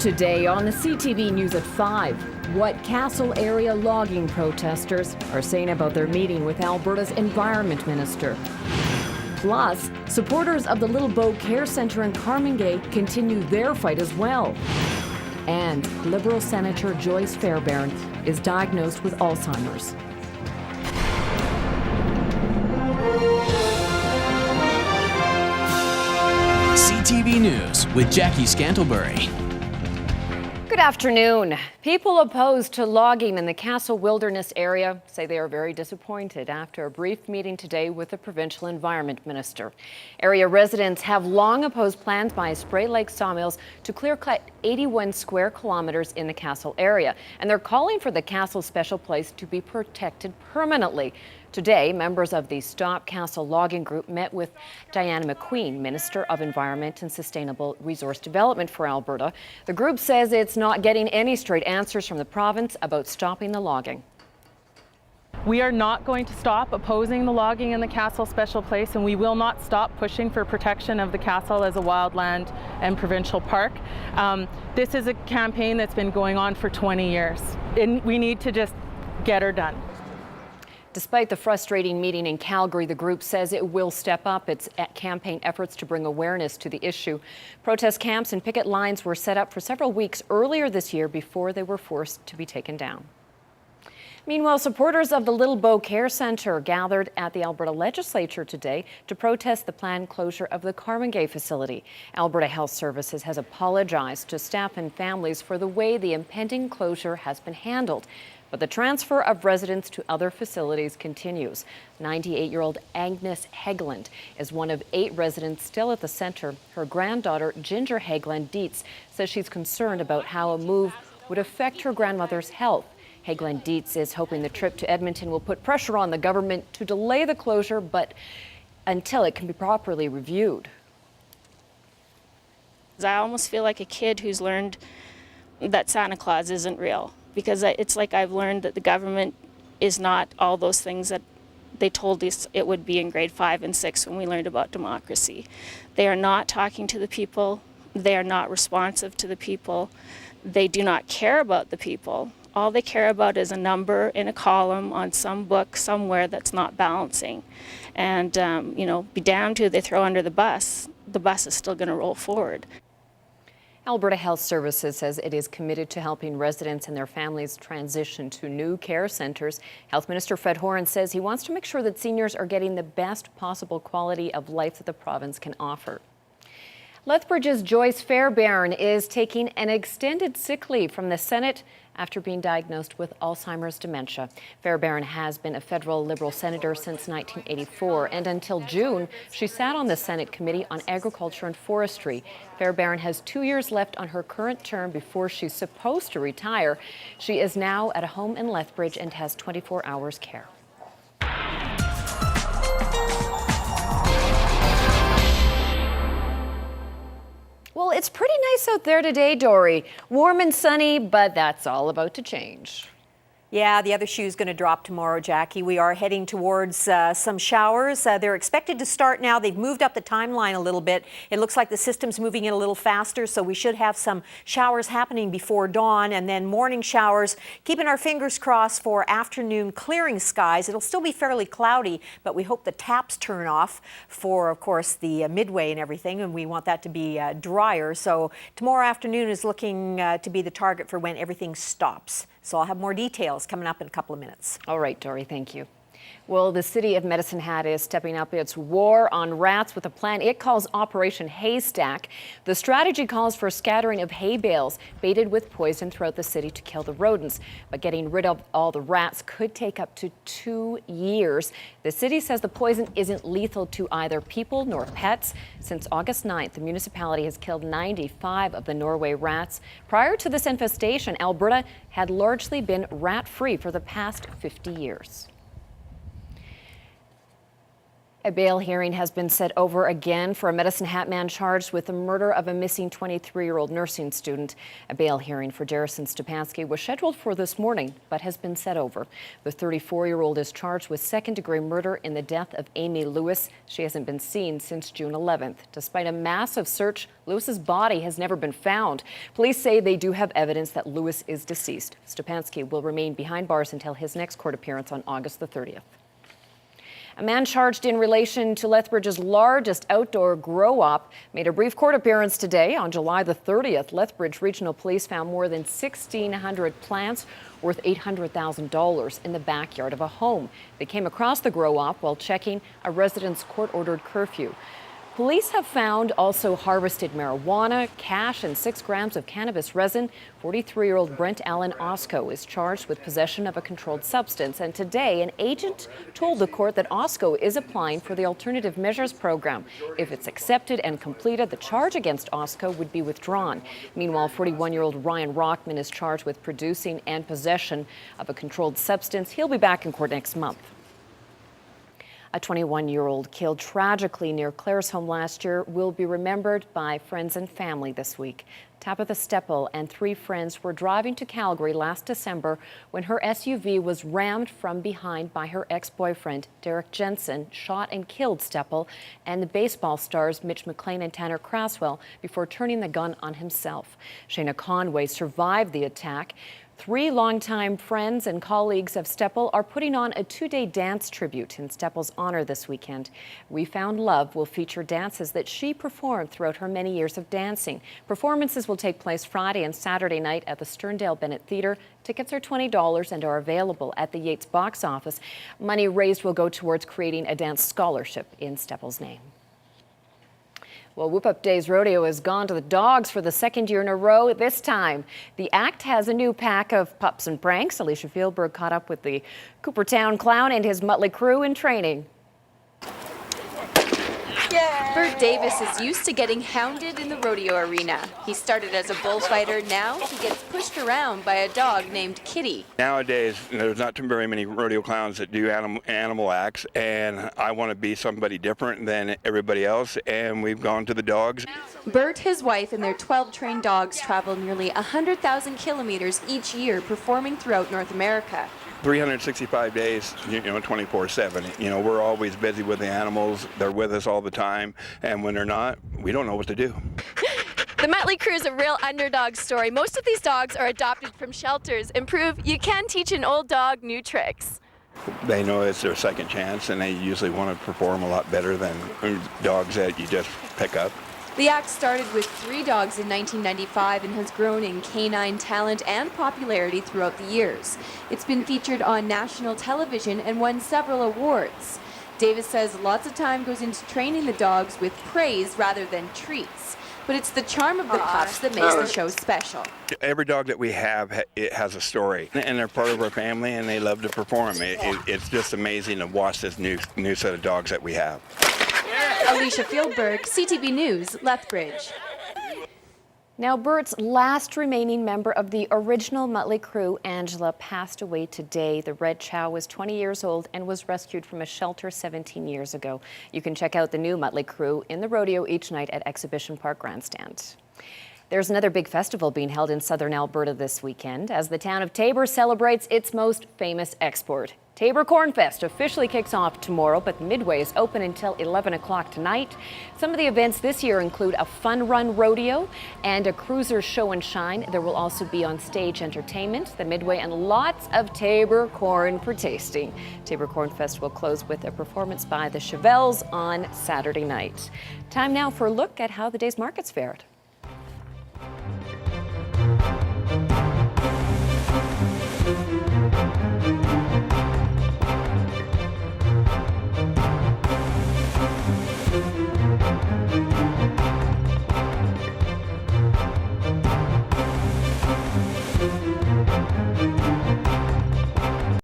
Today on the CTV News at 5, what Castle area logging protesters are saying about their meeting with Alberta's Environment Minister. Plus, supporters of the Little Bow Care Centre in Carmangay continue their fight as well. And Liberal Senator Joyce Fairbairn is diagnosed with Alzheimer's. CTV News with Jackie Scantlebury. Good afternoon. People opposed to logging in the Castle Wilderness area say they are very disappointed after a brief meeting today with the provincial environment minister. Area residents have long opposed plans by Spray Lake Sawmills to clear-cut 81 square kilometers in the Castle area, and they're calling for the Castle Special Place to be protected permanently. Today, members of the Stop Castle Logging Group met with Diana McQueen, Minister of Environment and Sustainable Resource Development for Alberta. The group says it's not getting any straight answers from the province about stopping the logging. We are not going to stop opposing the logging in the Castle Special Place, and we will not stop pushing for protection of the Castle as a wildland and provincial park. This is a campaign that's been going on for 20 years, and we need to just get her done. Despite the frustrating meeting in Calgary, the group says it will step up its campaign efforts to bring awareness to the issue. Protest camps and picket lines were set up for several weeks earlier this year before they were forced to be taken down. Meanwhile, supporters of the Little Bow Care Centre gathered at the Alberta Legislature today to protest the planned closure of the Carmangay facility. Alberta Health Services has apologized to staff and families for the way the impending closure has been handled. But the transfer of residents to other facilities continues. 98-year-old Agnes Hegland is one of 8 residents still at the centre. Her granddaughter, Ginger Hegland Dietz, says she's concerned about how a move would affect her grandmother's health. Hegland Dietz is hoping the trip to Edmonton will put pressure on the government to delay the closure, but until it can be properly reviewed. I almost feel like a kid who's learned that Santa Claus isn't real, because it's like I've learned that the government is not all those things that they told us it would be in grade 5 and 6 when we learned about democracy. They are not talking to the people. They are not responsive to the people. They do not care about the people. All they care about is a number in a column on some book somewhere that's not balancing. And, be damned who they throw under the bus is still going to roll forward. Alberta Health Services says it is committed to helping residents and their families transition to new care centres. Health Minister Fred Horan says he wants to make sure that seniors are getting the best possible quality of life that the province can offer. Lethbridge's Joyce Fairbairn is taking an extended sick leave from the Senate after being diagnosed with Alzheimer's dementia. Fairbairn has been a federal Liberal senator since 1984, and until June, she sat on the Senate Committee on Agriculture and Forestry. Fairbairn has 2 years left on her current term before she's supposed to retire. She is now at a home in Lethbridge and has 24 hours care. Well, it's pretty nice out there today, Dory. Warm and sunny, but that's all about to change. Yeah, the other shoe's going to drop tomorrow, Jackie. We are heading towards some showers. They're expected to start now. They've moved up the timeline a little bit. It looks like the system's moving in a little faster, so we should have some showers happening before dawn, and then morning showers. Keeping our fingers crossed for afternoon clearing skies. It'll still be fairly cloudy, but we hope the taps turn off for, of course, the midway and everything, and we want that to be drier. So tomorrow afternoon is looking to be the target for when everything stops. So I'll have more details coming up in a couple of minutes. All right, Dory, thank you. Well, the city of Medicine Hat is stepping up its war on rats with a plan it calls Operation Haystack. The strategy calls for scattering of hay bales baited with poison throughout the city to kill the rodents. But getting rid of all the rats could take up to 2 years. The city says the poison isn't lethal to either people nor pets. Since August 9th, the municipality has killed 95 of the Norway rats. Prior to this infestation, Alberta had largely been rat-free for the past 50 years. A bail hearing has been set over again for a Medicine Hat man charged with the murder of a missing 23-year-old nursing student. A bail hearing for Jarrison Stepanski was scheduled for this morning, but has been set over. The 34-year-old is charged with second-degree murder in the death of Amy Lewis. She hasn't been seen since June 11th. Despite a massive search, Lewis's body has never been found. Police say they do have evidence that Lewis is deceased. Stepanski will remain behind bars until his next court appearance on August the 30th. A man charged in relation to Lethbridge's largest outdoor grow-op made a brief court appearance today. On July the 30th, Lethbridge Regional Police found more than 1,600 plants worth $800,000 in the backyard of a home. They came across the grow-op while checking a resident's court-ordered curfew. Police have found also harvested marijuana, cash, and 6 grams of cannabis resin. 43-year-old Brent Allen Osco is charged with possession of a controlled substance. And today, an agent told the court that Osco is applying for the Alternative Measures Program. If it's accepted and completed, the charge against Osco would be withdrawn. Meanwhile, 41-year-old Ryan Rockman is charged with producing and possession of a controlled substance. He'll be back in court next month. A 21-year-old killed tragically near Clare's home last year will be remembered by friends and family this week. Tabitha Steppel and 3 friends were driving to Calgary last December when her SUV was rammed from behind by her ex-boyfriend. Derek Jensen shot and killed Steppel and the baseball stars Mitch McLean and Tanner Craswell before turning the gun on himself. Shayna Conway survived the attack. 3 longtime friends and colleagues of Steppel are putting on a 2-day dance tribute in Steppel's honor this weekend. We Found Love will feature dances that she performed throughout her many years of dancing. Performances will take place Friday and Saturday night at the Sterndale Bennett Theatre. Tickets are $20 and are available at the Yates box office. Money raised will go towards creating a dance scholarship in Steppel's name. Well, Whoop Up Days Rodeo has gone to the dogs for the 2nd year in a row. This time, the act has a new pack of pups and pranks. Alicia Fieldberg caught up with the Coopertown Clown and his motley crew in training. Bert Davis is used to getting hounded in the rodeo arena. He started as a bullfighter. Now he gets pushed around by a dog named Kitty. Nowadays, there's not too very many rodeo clowns that do animal acts, and I want to be somebody different than everybody else, and we've gone to the dogs. Bert, his wife, and their 12 trained dogs travel nearly 100,000 kilometers each year, performing throughout North America. 365 days, 24/7. We're always busy with the animals. They're with us all the time, and when they're not, we don't know what to do. The Motley Crew is a real underdog story. Most of these dogs are adopted from shelters and prove you can teach an old dog new tricks. They know it's their second chance, and they usually want to perform a lot better than dogs that you just pick up. The act started with 3 dogs in 1995 and has grown in canine talent and popularity throughout the years. It's been featured on national television and won several awards. Davis says lots of time goes into training the dogs with praise rather than treats. But it's the charm of the pups that makes the show special. Every dog that we have, it has a story, and they're part of our family, and they love to perform. It's just amazing to watch this new set of dogs that we have. Alicia Fieldberg, CTV News, Lethbridge. Now, Bert's last remaining member of the original Motley Crew, Angela, passed away today. The Red Chow was 20 years old and was rescued from a shelter 17 years ago. You can check out the new Motley Crew in the rodeo each night at Exhibition Park Grandstand. There's another big festival being held in southern Alberta this weekend as the town of Taber celebrates its most famous export. Taber Cornfest officially kicks off tomorrow, but Midway is open until 11 o'clock tonight. Some of the events this year include a fun run rodeo and a cruiser show and shine. There will also be on-stage entertainment, the Midway, and lots of Taber corn for tasting. Taber Cornfest will close with a performance by the Chevelles on Saturday night. Time now for a look at how the day's markets fared.